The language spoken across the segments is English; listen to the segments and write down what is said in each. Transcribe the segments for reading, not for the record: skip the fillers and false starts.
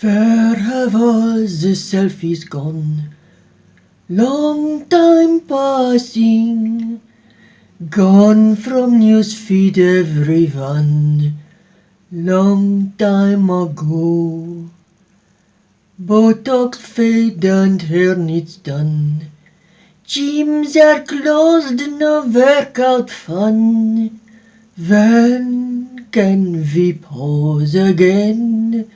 Where have all the selfies gone? Long time passing, gone from newsfeed everyone. Long time ago, Botox fade and hair needs done. Gyms are closed, no workout fun. When can we pause again?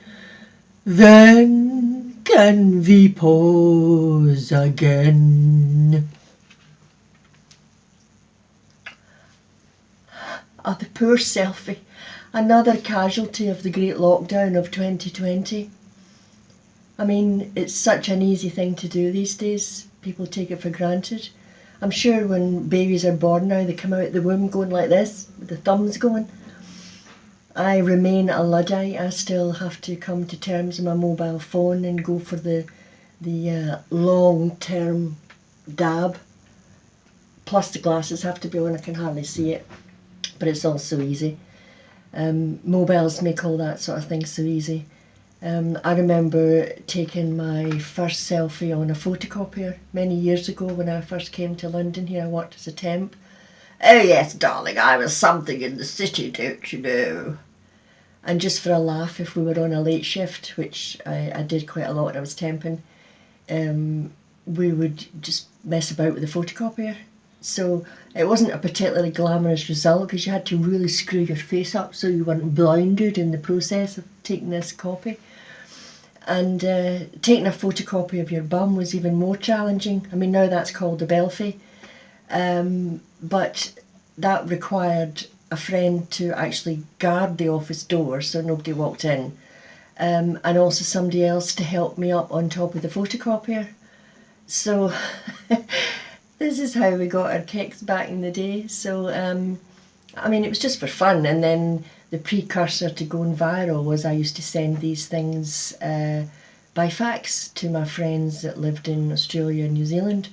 When can we pause again? Ah, the poor Selfie, another casualty of the great lockdown of 2020. I mean, it's such an easy thing to do these days. People take it for granted. I'm sure when babies are born now, they come out the womb going like this, with the thumbs going. I remain a Luddite. I still have to come to terms with my mobile phone and go for the long-term dab. Plus the glasses have to be on, I can hardly see it. But it's all so easy. Mobiles make all that sort of thing so easy. I remember taking my first selfie on a photocopier many years ago when I first came to London here. I worked as a temp. Oh yes, darling, I was something in the city, don't you know? And just for a laugh, if we were on a late shift, which I did quite a lot when I was temping, we would just mess about with the photocopier. So it wasn't a particularly glamorous result because you had to really screw your face up so you weren't blinded in the process of taking this copy. And taking a photocopy of your bum was even more challenging. I mean, now that's called a belfie. But that required a friend to actually guard the office door so nobody walked in. And also somebody else to help me up on top of the photocopier. So this is how we got our kicks back in the day. So, I mean, it was just for fun. And then the precursor to going viral was I used to send these things by fax to my friends that lived in Australia and New Zealand.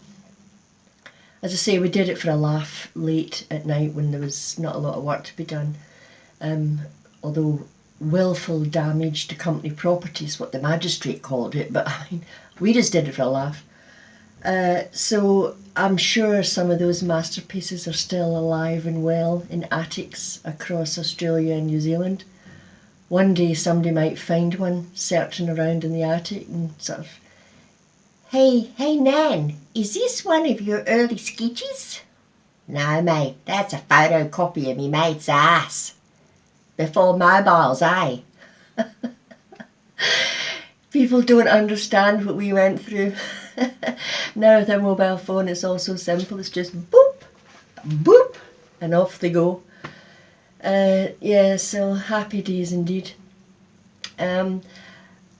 As I say, we did it for a laugh late at night when there was not a lot of work to be done. Although willful damage to company property is what the magistrate called it, but I mean, we just did it for a laugh. So I'm sure some of those masterpieces are still alive and well in attics across Australia and New Zealand. One day somebody might find one searching around in the attic and sort of, Hey Nan, is this one of your early sketches? No mate, that's a photocopy of me mate's ass. Before mobiles, eh? People don't understand what we went through. Now with our mobile phone it's all so simple, it's just boop, boop, and off they go. Yeah, so happy days indeed.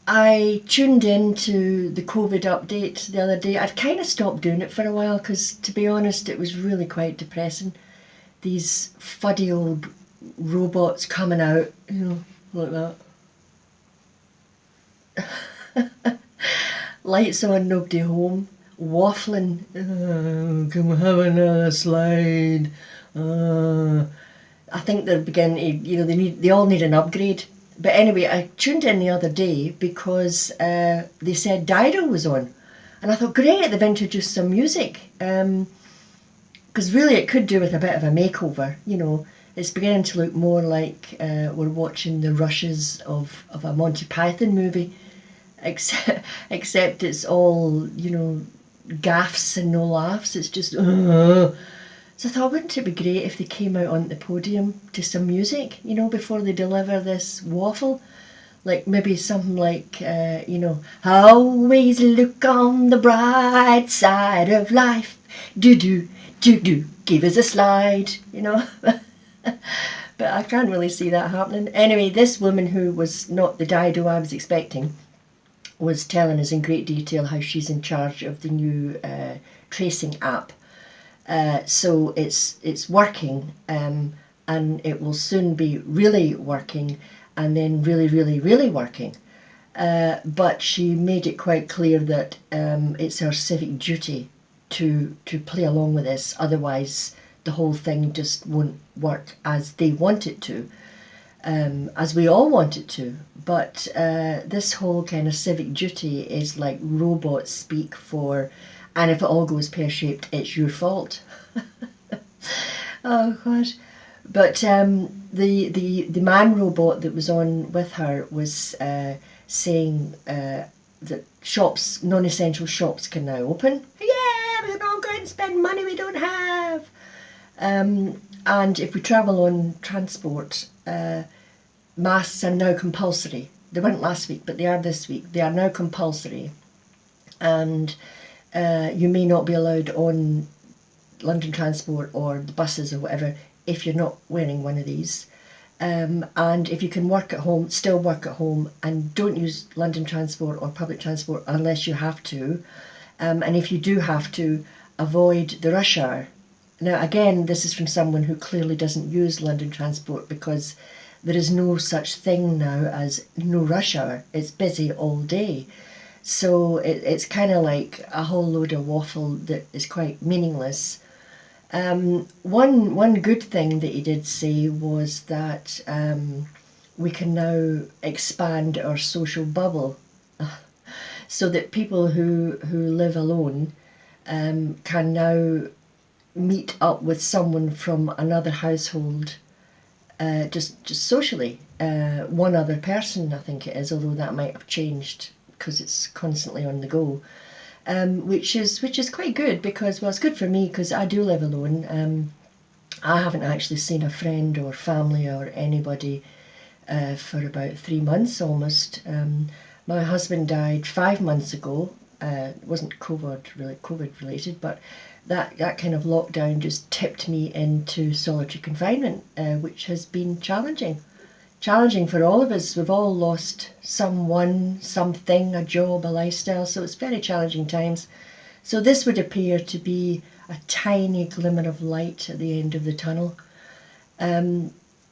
I tuned in to the COVID update the other day. I'd kind of stopped doing it for a while because, to be honest, it was really quite depressing. These fuddy old robots coming out, you know, like that. Lights on, nobody home, waffling. Can we have another slide? I think they're beginning to, they all need an upgrade. But anyway, I tuned in the other day because they said Dido was on. And I thought, great, they've introduced some music. Because really it could do with a bit of a makeover, you know. It's beginning to look more like we're watching the rushes of a Monty Python movie. Except it's all, gaffs and no laughs. It's just, So I thought, wouldn't it be great if they came out on the podium to some music, before they deliver this waffle? Like maybe something like, always look on the bright side of life. Do, give us a slide, But I can't really see that happening. Anyway, this woman who was not the Dido I was expecting was telling us in great detail how she's in charge of the new tracing app. So it's working, and it will soon be really working, and then really, really, really working. But she made it quite clear that it's her civic duty to play along with this. Otherwise, the whole thing just won't work as they want it to. as we all want it to. But this whole kind of civic duty is like robot speak for, and if it all goes pear-shaped, it's your fault. Oh gosh. But the man robot that was on with her was saying that shops, non-essential shops, can now open. Yeah, we can all go out and spend money we don't have. And if we travel on transport, masks are now compulsory. They weren't last week, but they are this week. They are now compulsory. And you may not be allowed on London Transport or the buses or whatever if you're not wearing one of these. And if you can work at home, still work at home, and don't use London Transport or public transport unless you have to. And if you do have to, avoid the rush hour. Now again, this is from someone who clearly doesn't use London Transport, because there is no such thing now as no rush hour. It's busy all day. So it's kind of like a whole load of waffle that is quite meaningless. One good thing that he did say was that we can now expand our social bubble so that people who live alone can now meet up with someone from another household, just socially. One other person, I think it is, although that might have changed because it's constantly on the go. Which is quite good, because, well, it's good for me because I do live alone. I haven't actually seen a friend or family or anybody for about 3 months almost. My husband died 5 months ago. It wasn't COVID related, but that kind of lockdown just tipped me into solitary confinement, which has been challenging for all of us. We've all lost someone, something, a job, a lifestyle, so it's very challenging times. So this would appear to be a tiny glimmer of light at the end of the tunnel.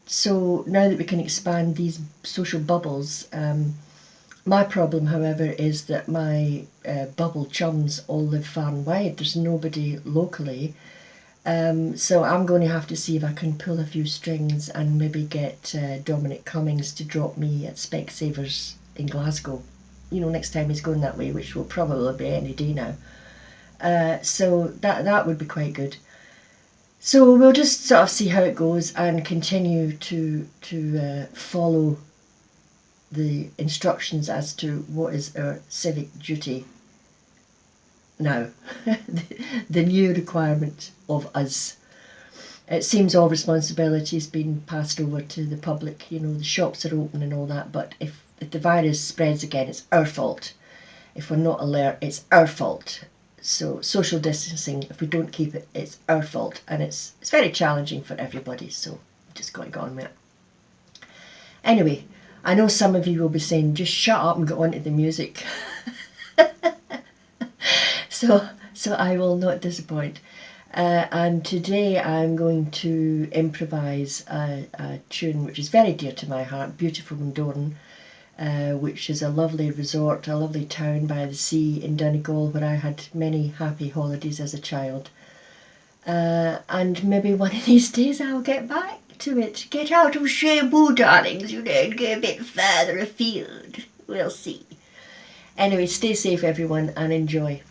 So now that we can expand these social bubbles, my problem, however, is that my bubble chums all live far and wide. There's nobody locally. So I'm going to have to see if I can pull a few strings and maybe get Dominic Cummings to drop me at Specsavers in Glasgow. You know, next time he's going that way, which will probably be any day now. So that would be quite good. So we'll just sort of see how it goes and continue to follow the instructions as to what is our civic duty now. The new requirement of us. It seems all responsibility has been passed over to the public. You know, the shops are open and all that, but if the virus spreads again, it's our fault. If we're not alert, it's our fault. So social distancing, if we don't keep it, it's our fault, and it's very challenging for everybody, so just got to go on with it. Anyway, I know some of you will be saying, just shut up and get on to the music. So I will not disappoint. And today I'm going to improvise a tune which is very dear to my heart, Beautiful in Dorn, which is a lovely resort, a lovely town by the sea in Donegal, where I had many happy holidays as a child. And maybe one of these days I'll get back to it. Get out of Shambu, darlings, you know, and go a bit further afield. We'll see. Anyway, stay safe everyone and enjoy.